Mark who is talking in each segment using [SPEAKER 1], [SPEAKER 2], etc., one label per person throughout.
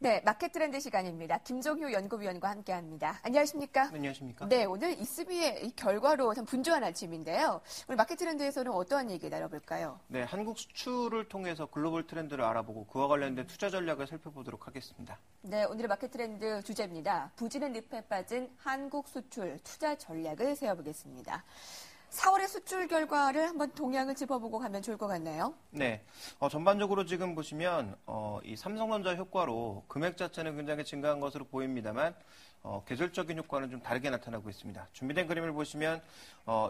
[SPEAKER 1] 네, 마켓 트렌드 시간입니다. 김종효 연구위원과 함께합니다. 안녕하십니까?
[SPEAKER 2] 안녕하십니까?
[SPEAKER 1] 네, 오늘 이스비의 결과로 참 분주한 아침인데요. 오늘 마켓 트렌드에서는 어떠한 얘기 나눠볼까요?
[SPEAKER 2] 네, 한국 수출을 통해서 글로벌 트렌드를 알아보고 그와 관련된 투자 전략을 살펴보도록 하겠습니다.
[SPEAKER 1] 네, 오늘의 마켓 트렌드 주제입니다. 부진의 늪에 빠진 한국 수출 투자 전략을 세워보겠습니다. 4월의 수출 결과를 한번 동향을 짚어보고 가면 좋을 것 같네요.
[SPEAKER 2] 네, 전반적으로 지금 보시면 이 삼성전자 효과로 금액 자체는 굉장히 증가한 것으로 보입니다만 계절적인 효과는 좀 다르게 나타나고 있습니다. 준비된 그림을 보시면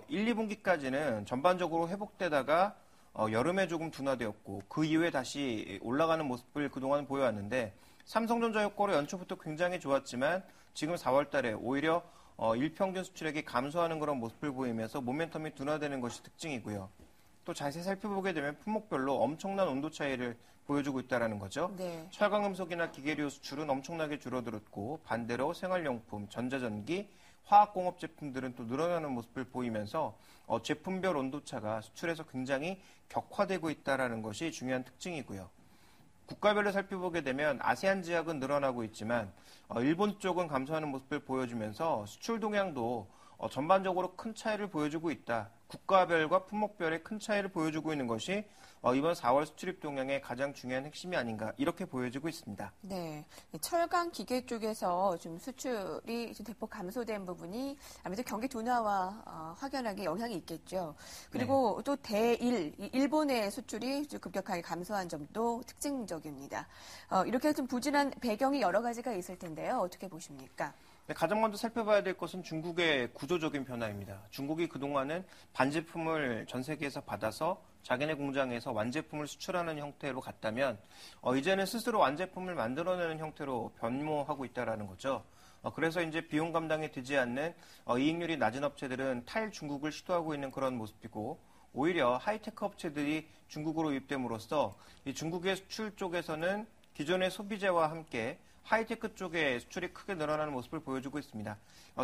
[SPEAKER 2] 1, 2분기까지는 전반적으로 회복되다가 여름에 조금 둔화되었고 그 이후에 다시 올라가는 모습을 그동안 보여왔는데 삼성전자 효과로 연초부터 굉장히 좋았지만 지금 4월 달에 오히려 일평균 수출액이 감소하는 그런 모습을 보이면서 모멘텀이 둔화되는 것이 특징이고요. 또 자세히 살펴보게 되면 품목별로 엄청난 온도 차이를 보여주고 있다는 거죠.
[SPEAKER 1] 네.
[SPEAKER 2] 철강금속이나 기계류 수출은 엄청나게 줄어들었고 반대로 생활용품, 전자전기, 화학공업 제품들은 또 늘어나는 모습을 보이면서 제품별 온도차가 수출에서 굉장히 격화되고 있다는 것이 중요한 특징이고요. 국가별로 살펴보게 되면 아세안 지역은 늘어나고 있지만 일본 쪽은 감소하는 모습을 보여주면서 수출 동향도 전반적으로 큰 차이를 보여주고 있다. 국가별과 품목별의 큰 차이를 보여주고 있는 것이 이번 4월 수출입 동향의 가장 중요한 핵심이 아닌가 이렇게 보여지고 있습니다.
[SPEAKER 1] 네, 철강 기계 쪽에서 좀 수출이 좀 대폭 감소된 부분이 아무래도 경기 둔화와 확연하게 영향이 있겠죠. 그리고 네. 또 일본의 수출이 급격하게 감소한 점도 특징적입니다. 이렇게 좀 부진한 배경이 여러 가지가 있을 텐데요. 어떻게 보십니까?
[SPEAKER 2] 네, 가장 먼저 살펴봐야 될 것은 중국의 구조적인 변화입니다. 중국이 그동안은 반제품을 전 세계에서 받아서 자기네 공장에서 완제품을 수출하는 형태로 갔다면 이제는 스스로 완제품을 만들어내는 형태로 변모하고 있다는 거죠. 그래서 이제 비용 감당이 되지 않는 이익률이 낮은 업체들은 탈중국을 시도하고 있는 그런 모습이고 오히려 하이테크 업체들이 중국으로 유입됨으로써 이 중국의 수출 쪽에서는 기존의 소비재와 함께 하이테크 쪽에 수출이 크게 늘어나는 모습을 보여주고 있습니다.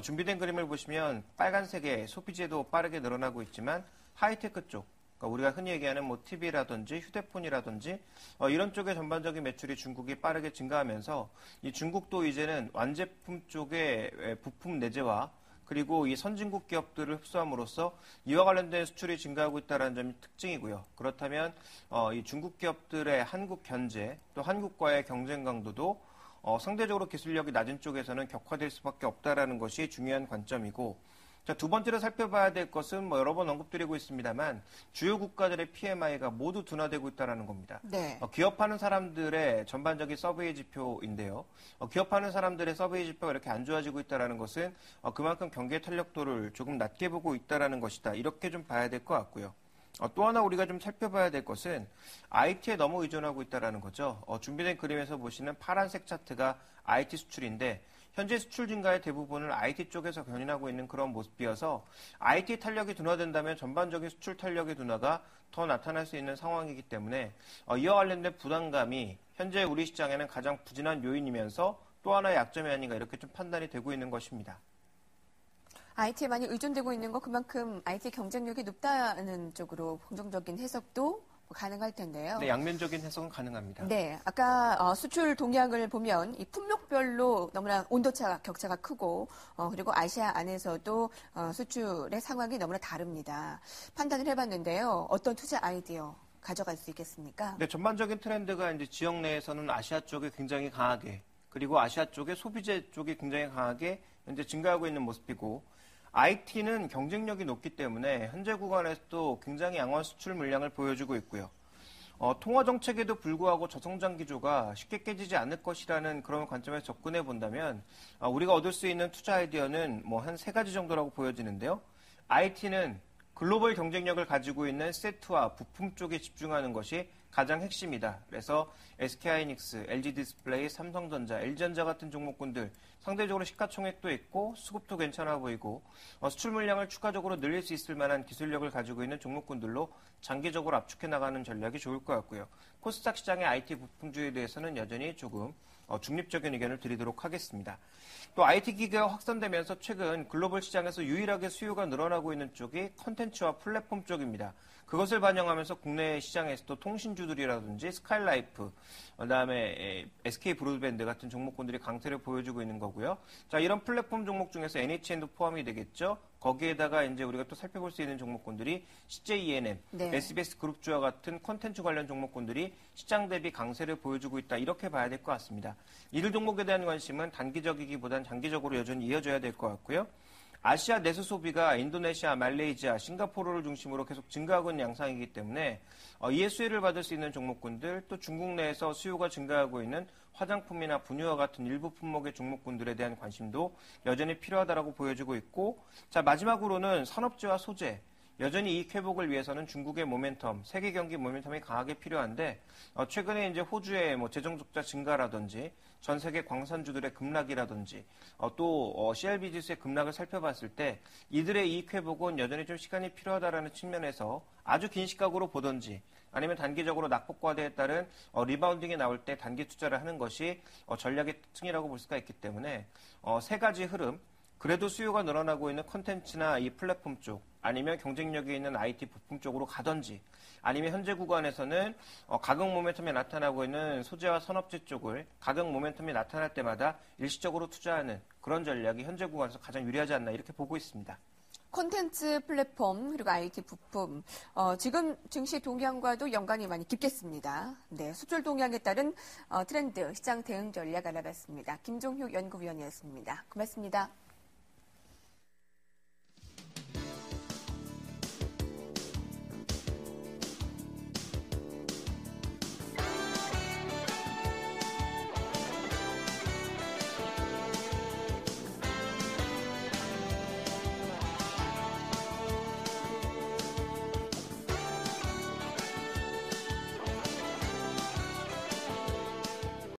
[SPEAKER 2] 준비된 그림을 보시면 빨간색의 소비재도 빠르게 늘어나고 있지만 하이테크 쪽, 그러니까 우리가 흔히 얘기하는 뭐 TV라든지 휴대폰이라든지 이런 쪽의 전반적인 매출이 중국이 빠르게 증가하면서 이 중국도 이제는 완제품 쪽의 부품 내재와 그리고 이 선진국 기업들을 흡수함으로써 이와 관련된 수출이 증가하고 있다는 점이 특징이고요. 그렇다면 이 중국 기업들의 한국 견제 또 한국과의 경쟁 강도도 상대적으로 기술력이 낮은 쪽에서는 격화될 수밖에 없다는 것이 중요한 관점이고 자, 두 번째로 살펴봐야 될 것은 여러 번 언급드리고 있습니다만 주요 국가들의 PMI가 모두 둔화되고 있다는 겁니다.
[SPEAKER 1] 네.
[SPEAKER 2] 기업하는 사람들의 전반적인 서베이 지표인데요. 기업하는 사람들의 서베이 지표가 이렇게 안 좋아지고 있다는 것은 그만큼 경기의 탄력도를 조금 낮게 보고 있다는 것이다. 이렇게 좀 봐야 될 것 같고요. 또 하나 우리가 좀 살펴봐야 될 것은 IT에 너무 의존하고 있다는 거죠. 준비된 그림에서 보시는 파란색 차트가 IT 수출인데 현재 수출 증가의 대부분을 IT 쪽에서 견인하고 있는 그런 모습이어서 IT 탄력이 둔화된다면 전반적인 수출 탄력의 둔화가 더 나타날 수 있는 상황이기 때문에 이와 관련된 부담감이 현재 우리 시장에는 가장 부진한 요인이면서 또 하나의 약점이 아닌가 이렇게 좀 판단이 되고 있는 것입니다.
[SPEAKER 1] IT에 많이 의존되고 있는 거 그만큼 IT 경쟁력이 높다는 쪽으로 긍정적인 해석도 가능할 텐데요.
[SPEAKER 2] 네, 양면적인 해석은 가능합니다.
[SPEAKER 1] 네, 아까 수출 동향을 보면 이 품목별로 너무나 온도차 격차가 크고 그리고 아시아 안에서도 수출의 상황이 너무나 다릅니다. 판단을 해봤는데요. 어떤 투자 아이디어 가져갈 수 있겠습니까?
[SPEAKER 2] 네, 전반적인 트렌드가 이제 지역 내에서는 아시아 쪽에 굉장히 강하게 그리고 아시아 쪽에 소비재 쪽이 굉장히 강하게 현재 증가하고 있는 모습이고 IT는 경쟁력이 높기 때문에 현재 구간에서도 굉장히 양호한 수출 물량을 보여주고 있고요. 통화 정책에도 불구하고 저성장 기조가 쉽게 깨지지 않을 것이라는 그런 관점에서 접근해 본다면 우리가 얻을 수 있는 투자 아이디어는 한 세 가지 정도라고 보여지는데요. IT는 글로벌 경쟁력을 가지고 있는 세트와 부품 쪽에 집중하는 것이 가장 핵심이다. 그래서 SK하이닉스, LG디스플레이, 삼성전자, LG전자 같은 종목군들 상대적으로 시가총액도 있고 수급도 괜찮아 보이고 수출 물량을 추가적으로 늘릴 수 있을 만한 기술력을 가지고 있는 종목군들로 장기적으로 압축해 나가는 전략이 좋을 것 같고요. 코스닥 시장의 IT 부품주에 대해서는 여전히 조금 중립적인 의견을 드리도록 하겠습니다. 또 IT 기계가 확산되면서 최근 글로벌 시장에서 유일하게 수요가 늘어나고 있는 쪽이 컨텐츠와 플랫폼 쪽입니다. 그것을 반영하면서 국내 시장에서도 통신주들이라든지 스카이라이프, 그다음에 SK 브로드밴드 같은 종목군들이 강세를 보여주고 있는 거고요. 자, 이런 플랫폼 종목 중에서 NHN도 포함이 되겠죠. 거기에다가 이제 우리가 또 살펴볼 수 있는 종목군들이 CJENM,
[SPEAKER 1] 네.
[SPEAKER 2] SBS 그룹주와 같은 콘텐츠 관련 종목군들이 시장 대비 강세를 보여주고 있다. 이렇게 봐야 될 것 같습니다. 이들 종목에 대한 관심은 단기적이기보단 장기적으로 여전히 이어져야 될 것 같고요. 아시아 내수 소비가 인도네시아, 말레이시아, 싱가포르를 중심으로 계속 증가하고 있는 양상이기 때문에 이에 수혜를 받을 수 있는 종목군들, 또 중국 내에서 수요가 증가하고 있는 화장품이나 분유와 같은 일부 품목의 종목군들에 대한 관심도 여전히 필요하다라고 보여지고 있고, 자, 마지막으로는 산업재와 소재. 여전히 이익 회복을 위해서는 중국의 모멘텀, 세계 경기 모멘텀이 강하게 필요한데, 최근에 이제 호주의 재정 적자 증가라든지, 전 세계 광산주들의 급락이라든지, 또 CLB 지수의 급락을 살펴봤을 때 이들의 이익 회복은 여전히 좀 시간이 필요하다라는 측면에서 아주 긴 시각으로 보든지, 아니면 단기적으로 낙폭 과대에 따른 리바운딩이 나올 때 단기 투자를 하는 것이 전략의 특징이라고 볼 수가 있기 때문에 세 가지 흐름. 그래도 수요가 늘어나고 있는 콘텐츠나 이 플랫폼 쪽, 아니면 경쟁력이 있는 IT 부품 쪽으로 가든지, 아니면 현재 구간에서는 가격 모멘텀이 나타나고 있는 소재와 산업재 쪽을 가격 모멘텀이 나타날 때마다 일시적으로 투자하는 그런 전략이 현재 구간에서 가장 유리하지 않나 이렇게 보고 있습니다.
[SPEAKER 1] 콘텐츠 플랫폼 그리고 IT 부품 지금 증시 동향과도 연관이 많이 깊겠습니다. 네, 수출 동향에 따른 트렌드 시장 대응 전략 알아봤습니다. 김종혁 연구위원이었습니다. 고맙습니다.